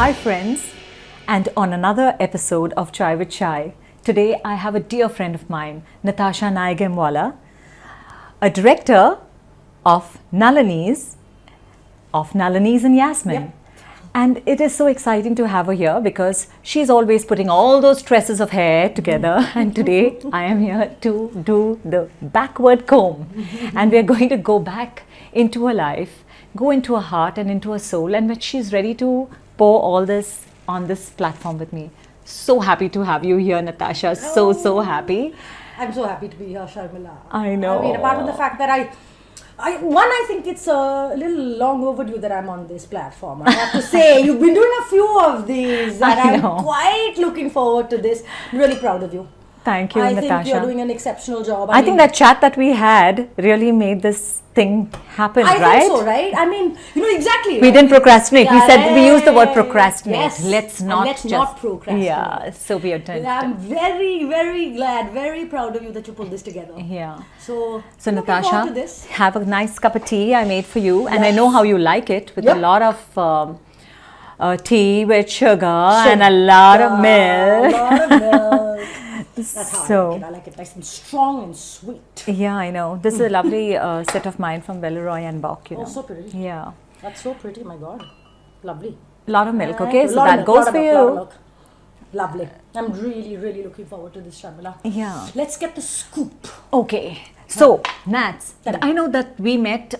Hi friends, and on another episode of Chai with Chai, today I have a dear friend of mine, Natasha Naigamwala, a director of Nalini's and Yasmin. Yep. And it is so exciting to have her here because she's always putting all those tresses of hair together. And today I am here to do the backward comb. And we are going to go back into her life, go into her heart and into her soul. And when she's ready to pour all this on this platform with me. So happy to have you here, Natasha. So happy. I'm so happy to be here, Sharmila. I know. I mean, apart from the fact that I think it's a little long overdue that I'm on this platform. I have to say, you've been doing a few of these, and I'm quite looking forward to this. I'm really proud of you. Thank you, Natasha. I think you're doing an exceptional job. I think that chat that we had really made this thing happen, right? I think so, right? I mean, exactly. We didn't procrastinate. We said we used the word procrastinate. Yes. Let's not procrastinate. Yeah, so we are done. I'm very, very glad, very proud of you that you pulled this together. Yeah. So Natasha, have a nice cup of tea I made for you, and I know how you like it with a lot of tea with sugar and a lot of milk. A lot of milk. That's how I like it. Nice and strong and sweet. Yeah, I know. This is a lovely set of mine from Villeroy and Boch, Oh, so pretty. Yeah. That's so pretty, my God. Lovely. A lot of milk, okay? So that goes for you. Lovely. I'm really, really looking forward to this, Sharmila. Yeah. Let's get the scoop. Okay. So, Nats, I know that we met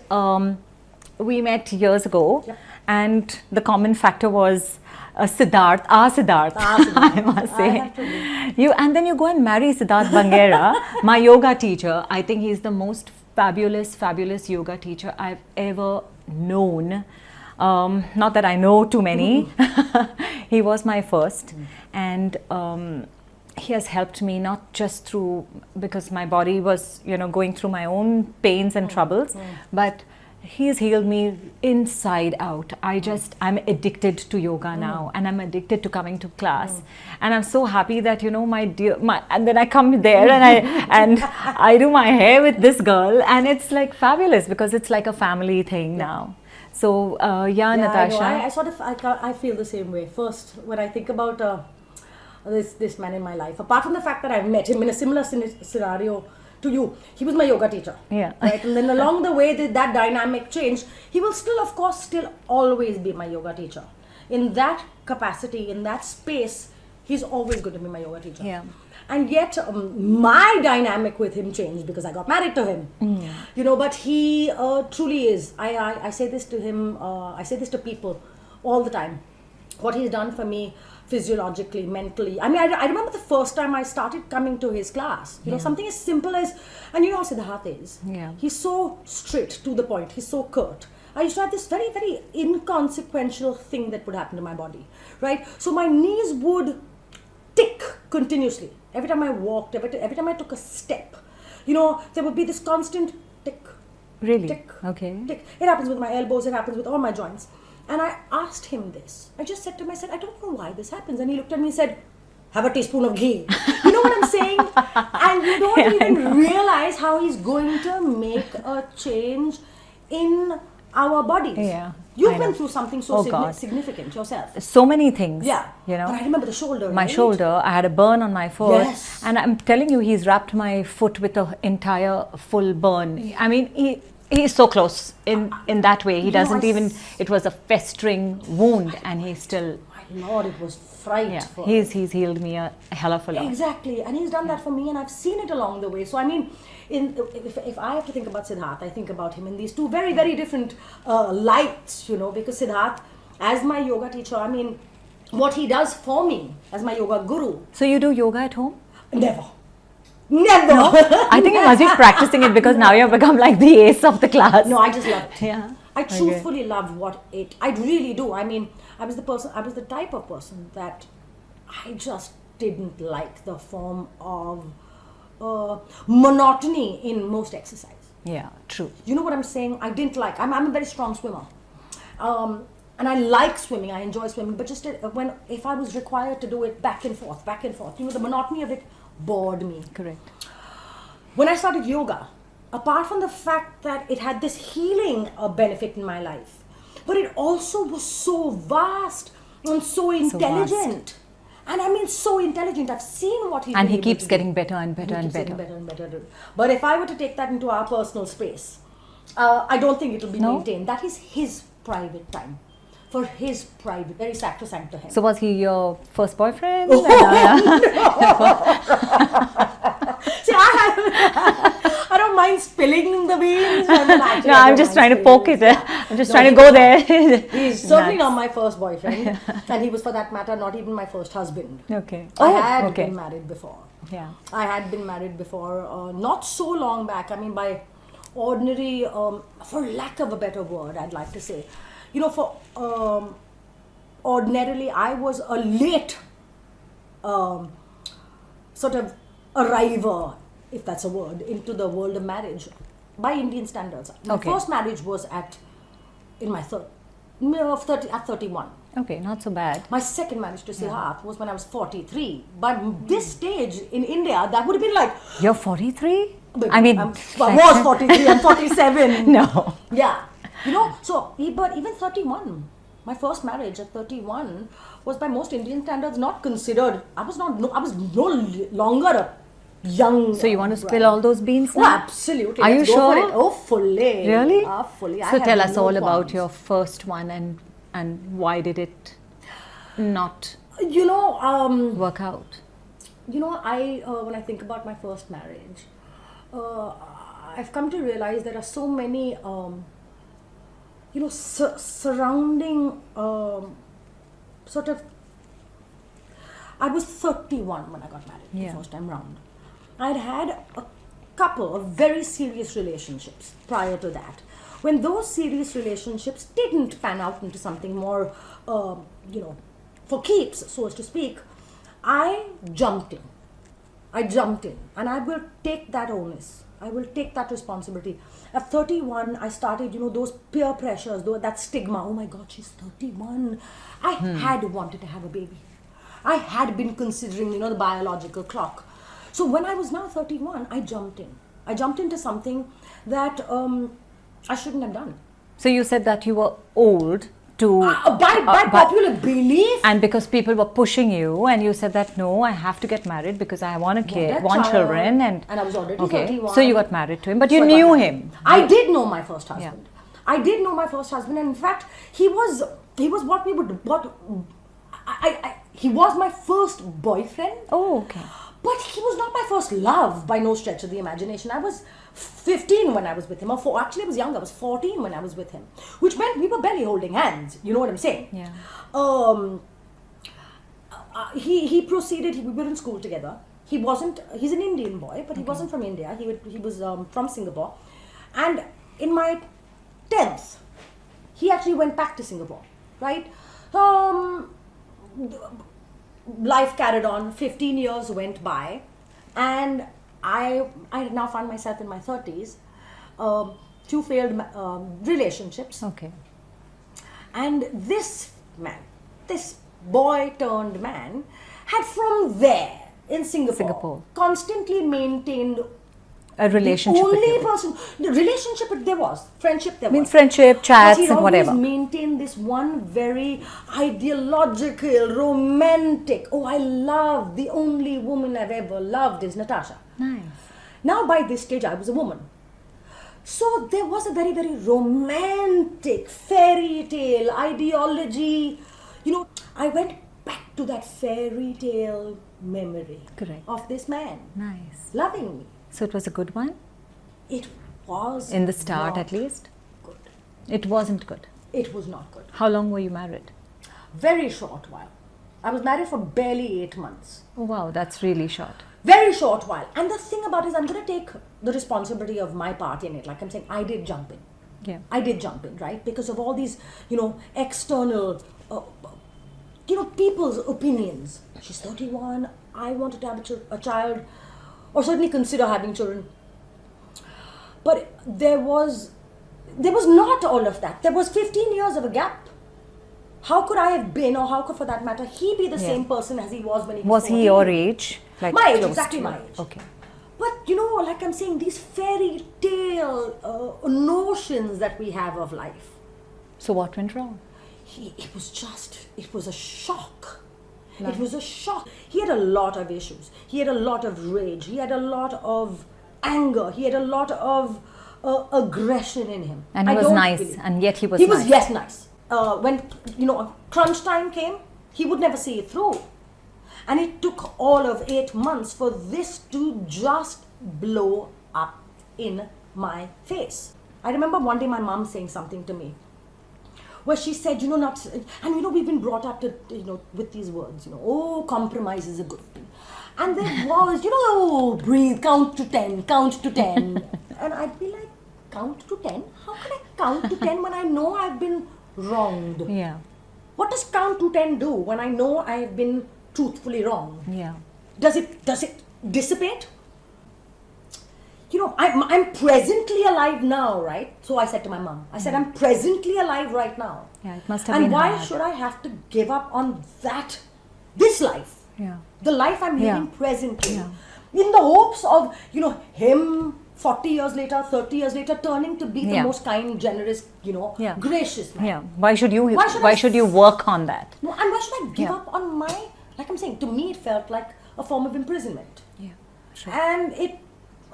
years ago, and the common factor was Siddharth, I must say. And then you go and marry Siddharth Bangera, my yoga teacher. I think he's the most fabulous yoga teacher I've ever known. Not that I know too many. He was my first. And he has helped me not just through, because my body was, going through my own pains and troubles, but he's healed me inside out. I'm addicted to yoga now, and I'm addicted to coming to class. And I'm so happy that, and then I come there and I do my hair with this girl, and it's like fabulous because it's like a family thing now. So, Natasha. I feel the same way. First, when I think about this man in my life, apart from the fact that I've met him in a similar scenario to you, he was my yoga teacher. Yeah. Right? And then along the way, that dynamic changed. He will still, of course, always be my yoga teacher. In that capacity, in that space, he's always going to be my yoga teacher. Yeah. And yet, my dynamic with him changed because I got married to him. But he truly is. I say this to him, I say this to people all the time. What he's done for me physiologically, mentally. I mean, I remember the first time I started coming to his class. Something as simple as, and how Siddharth is. Yeah. He's so straight to the point. He's so curt. I used to have this very, very inconsequential thing that would happen to my body, right? So my knees would tick continuously. Every time I walked, every time I took a step, there would be this constant tick. Really? Tick. Okay. Tick. It happens with my elbows. It happens with all my joints. And I asked him this. I just said to him, I don't know why this happens. And he looked at me and said, have a teaspoon of ghee. You know what I'm saying? And you don't even realize how he's going to make a change in our bodies. Yeah. You've been through something so significant yourself. So many things. Yeah. But I remember the shoulder. My shoulder, I had a burn on my foot. Yes. And I'm telling you, he's wrapped my foot with an entire full burn. I mean, he's so close in that way. He doesn't even, it was a festering wound, and he's still. My Lord, it was frightful. Yeah, he's healed me a hell of a lot. Exactly, and he's done that for me, and I've seen it along the way. So I mean, if I have to think about Siddharth, I think about him in these two very, very different lights, because Siddharth, as my yoga teacher, I mean, what he does for me as my yoga guru. So you do yoga at home? Never. No? I think you must be practicing it because now you've become like the ace of the class. No, I just love it. Yeah. I truthfully love I really do. I mean, I was the type of person that I just didn't like the form of monotony in most exercise. Yeah, true. You know what I'm saying? I didn't like, I'm a very strong swimmer. And I like swimming, I enjoy swimming, but just if I was required to do it back and forth, the monotony of it bored me. Correct. When I started yoga, apart from the fact that it had this healing benefit in my life, but it also was so vast and so intelligent. And I mean, so intelligent. I've seen what he's And been he able keeps to getting do. better and better and Keeps getting better. better and better. But if I were to take that into our personal space, I don't think it'll be maintained. That is his private time. For his private, very sacrosanct to him. So was he your first boyfriend? See, I don't mind spilling the beans. No, I'm just trying to poke it. I'm just trying to go there. He's certainly not my first boyfriend. And he was, for that matter, not even my first husband. Okay. I had been married before. Yeah. I had been married before, not so long back. I mean, by ordinary, for lack of a better word, I'd like to say. You know, for ordinarily, I was a late sort of arriver, if that's a word, into the world of marriage by Indian standards. My first marriage was at 31. Okay, not so bad. My second marriage to Siddharth was when I was 43. By this stage in India, that would have been like... You're 43? I mean... I was 43, I'm 47. No. Yeah. You know, so, but even 31, my first marriage at 31 was by most Indian standards not considered. I was no longer a young. So you want to spill all those beans now? Oh, absolutely. Are Let's you go for sure? it. Oh, fully. Really? Fully. So tell us all about your first one and why did it not work out? You know, when I think about my first marriage, I've come to realize there are so many surrounding sort of... I was 31 when I got married the first time round. I'd had a couple of very serious relationships prior to that. When those serious relationships didn't pan out into something more, for keeps, so as to speak, I jumped in. And I will take that onus. I will take that responsibility. At 31, I started, those peer pressures, that stigma. Oh my God, she's 31. I had wanted to have a baby. I had been considering, the biological clock. So when I was now 31, I jumped in. I jumped into something that I shouldn't have done. So you said that you were old to... by popular belief. And because people were pushing you and you said that, no, I have to get married because I want a kid, want children. And I was already 31. So you got married to him, but you knew him. I did know my first husband. I did know my first husband, and in fact, he was what we would... he was my first boyfriend. Oh, okay. But he was not my first love by no stretch of the imagination. I was 15 when I was with him. Actually, I was younger. I was 14 when I was with him. Which meant we were barely holding hands. You know what I'm saying? Yeah. He proceeded. We were in school together. He's an Indian boy, but he wasn't from India. He was from Singapore. And in my 10th, he actually went back to Singapore. Right? Life carried on. 15 years went by, and I now find myself in my 30s. 2 failed relationships. Okay. And this boy turned man, had from there in Singapore. Constantly maintained a relationship. The relationship there was, friendship there means was. Friendship, chats and whatever. But he always maintained this one very ideological, romantic, I love, the only woman I've ever loved is Natasha. Nice. Now by this stage I was a woman. So there was a very, very romantic fairy tale ideology. I went back to that fairy tale memory of this man. Nice. Loving me. So it was a good one? It was in the start at least? Good. It wasn't good? It was not good. How long were you married? Very short while. I was married for barely 8 months. Oh wow, that's really short. Very short while. And the thing about it is I'm going to take the responsibility of my part in it. Like I'm saying, I did jump in. Yeah. I did jump in, right? Because of all these, external, people's opinions. She's 31. I wanted to have a child, or certainly consider having children. But there was not all of that. There was 15 years of a gap. How could I have been, or how could, for that matter, he be the same person as he was when he was 14? Was he your age? Like my age, exactly my age. Okay. But, like I'm saying, these fairy tale notions that we have of life. So what went wrong? it was a shock. It was a shock. He had a lot of issues. He had a lot of rage. He had a lot of anger. He had a lot of aggression in him. And he was nice, and yet he was nice. He was, yes, nice. When, crunch time came, he would never see it through. And it took all of 8 months for this to just blow up in my face. I remember one day my mom saying something to me, where she said, we've been brought up to, with these words, oh, compromise is a good thing. And there was, breathe, count to 10. And I'd be like, count to 10? How can I count to 10 when I know I've been wronged? Yeah. What does count to 10 do when I know I've been truthfully wrong? Yeah. Does it dissipate? I'm presently alive now, right? So I said to my mom, I said, I'm presently alive right now. Yeah, it must have been why hard. should I have to give up on this life? Yeah. The life I'm living presently. Yeah. In the hopes of, him 40 years later, 30 years later, turning to be the most kind, generous, gracious man. Yeah. Why should you work on that? No, and why should I give up on my, like I'm saying, to me it felt like a form of imprisonment. Yeah. Sure. And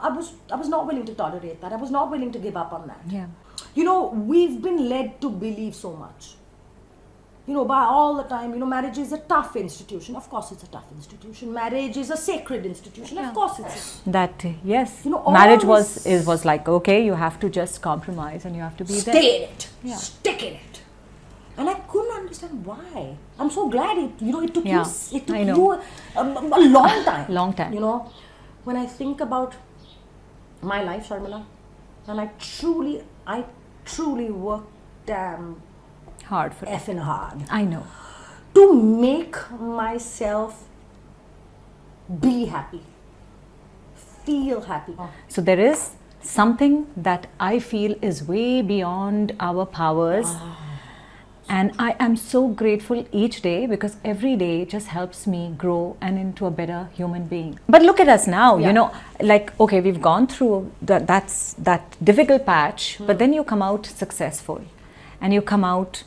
I was not willing to tolerate that. I was not willing to give up on that. Yeah. We've been led to believe so much. By all the time, marriage is a tough institution. Of course it's a tough institution. Marriage is a sacred institution. Of course it's Yes. Marriage was like, okay, you have to just compromise and you have to be there. Stay in it. Yeah. Stick in it. And I couldn't understand why. I'm so glad it took you a long time. Long time. When I think about my life, Sharmila, and I truly worked damn hard for effing hard. I know. To make myself be happy, feel happy. So there is something that I feel is way beyond our powers. And I am so grateful each day because every day just helps me grow and into a better human being. But look at us now, okay, we've gone through that difficult patch, but then you come out successful and you come out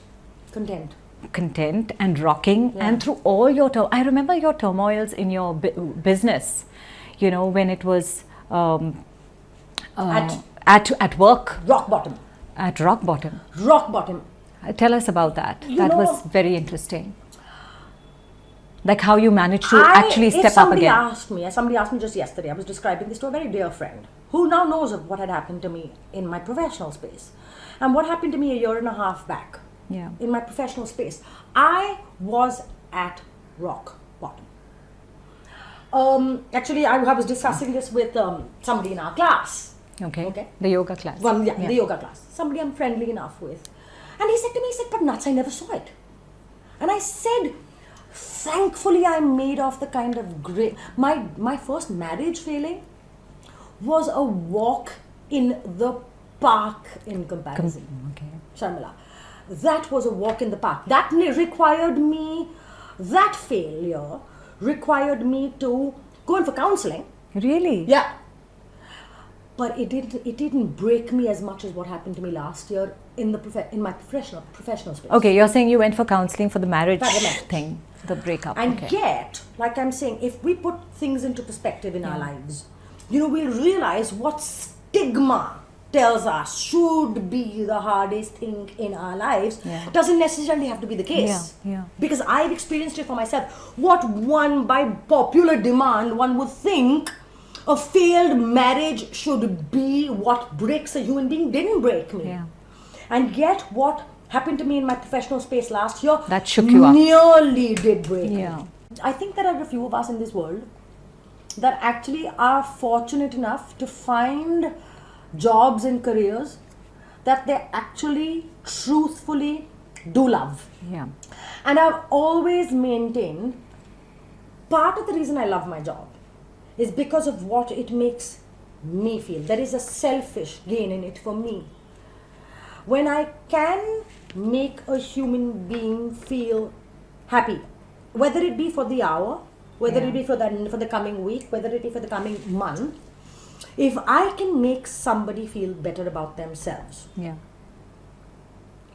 content and rocking. And through all your I remember your turmoils in your business, when it was at work. Rock bottom. At rock bottom. Rock bottom. Tell us about that. That was very interesting. Like how you managed to actually step up again. Somebody asked me just yesterday, I was describing this to a very dear friend who now knows of what had happened to me in my professional space. And what happened to me a year and a half back in my professional space. I was at rock bottom. Actually, I was discussing this with somebody in our class. Okay. The yoga class. The yoga class. Somebody I'm friendly enough with. And he said to me, but nuts, I never saw it. And I said, thankfully I made off the kind of great, my first marriage failing was a walk in the park in comparison. Sharmila. That was a walk in the park. That failure required me to go in for counseling. Really? Yeah. But it didn't break me as much as what happened to me last year in my professional space. Okay, you're saying you went for counseling for the marriage thing, the breakup. And yet, like I'm saying, if we put things into perspective in our lives, we'll realize what stigma tells us should be the hardest thing in our lives doesn't necessarily have to be the case. Because I've experienced it for myself. By popular demand, one would think a failed marriage should be what breaks a human being, didn't break me. And yet what happened to me in my professional space last year that shook you up. Nearly did break me. I think there are a few of us in this world that actually are fortunate enough to find jobs and careers that they actually truthfully do love. And I've always maintained part of the reason I love my job is because of what it makes me feel. There is a selfish gain in it for me. When I can make a human being feel happy, whether it be for the hour, whether it be for the coming week, whether it be for the coming month, if I can make somebody feel better about themselves,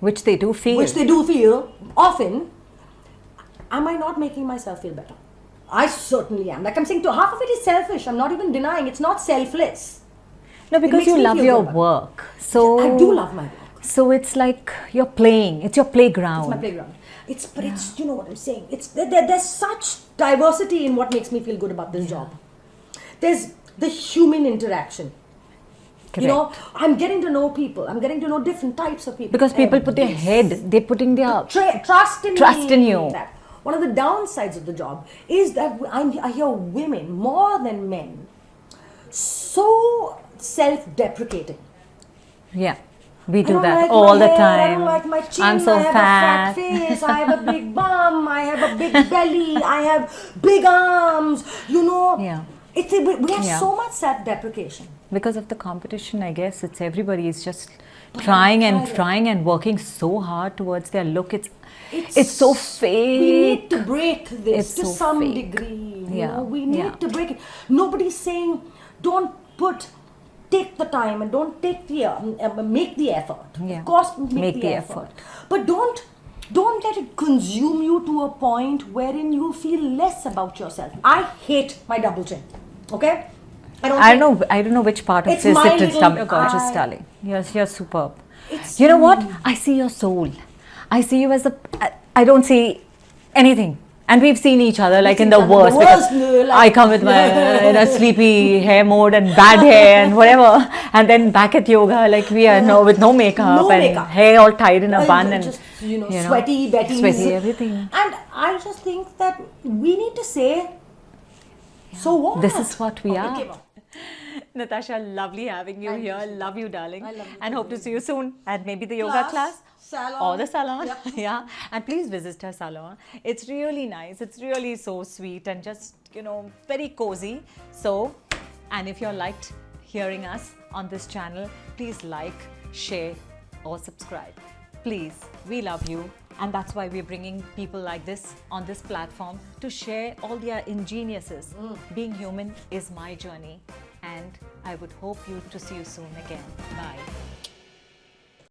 Which they do feel. Which they do feel often, am I not making myself feel better? I certainly am. Like I'm saying, half of it is selfish. I'm not even denying. It's not selfless. No, because makes you me love feel your good about work. So I do love my work. So it's like you're playing. It's your playground. It's my playground. It's you know what I'm saying. It's there's such diversity in what makes me feel good about this job. There's the human interaction. Correct. You know, I'm getting to know people. I'm getting to know different types of people. Because people put their head, they're putting their trust in you. That. One of the downsides of the job is that I hear women more than men so self-deprecating. Yeah, we do I don't that like all my the hair, time. I don't like my chin. I'm so I have fat. a fat face. I have a big bum. I have a big belly. I have big arms. You know. Yeah. We have Yeah. so much self-deprecation. Because of the competition, I guess it's everybody is just trying and working so hard towards their look. It's so fake. We need to break this It's to so some fake. degree. Yeah. You know, we need Yeah. to break it. Nobody's saying take the time and don't make the effort. Yeah. Of course, Make the the effort. But don't let it consume you to a point wherein you feel less about yourself. I hate my double chin. Okay? I don't know which part of It's this my it is. little You're gorgeous, eye. darling. You're superb. It's You know what? I see your soul. I see you as I don't see anything. And we've seen each other like in the worst. Because I come with my in a sleepy hair mode and bad hair and whatever, and then back at yoga like we are with no makeup No and makeup. hair all tied in a bun and just sweaty, betties. sweaty everything. And I just think that we need to say, so what? This is what we are. Okay, Natasha, lovely having you here. Love you, darling. I love you And too. hope to see you soon at maybe the yoga class. Salon. Or the salon. Yep. Yeah. And please visit her salon. It's really nice. It's really so sweet and just, very cozy. So, and if you're liked hearing us on this channel, please like, share or subscribe. Please, we love you. And that's why we're bringing people like this on this platform to share all their ingeniouses. Being human is my journey. And I would hope to see you soon again. Bye.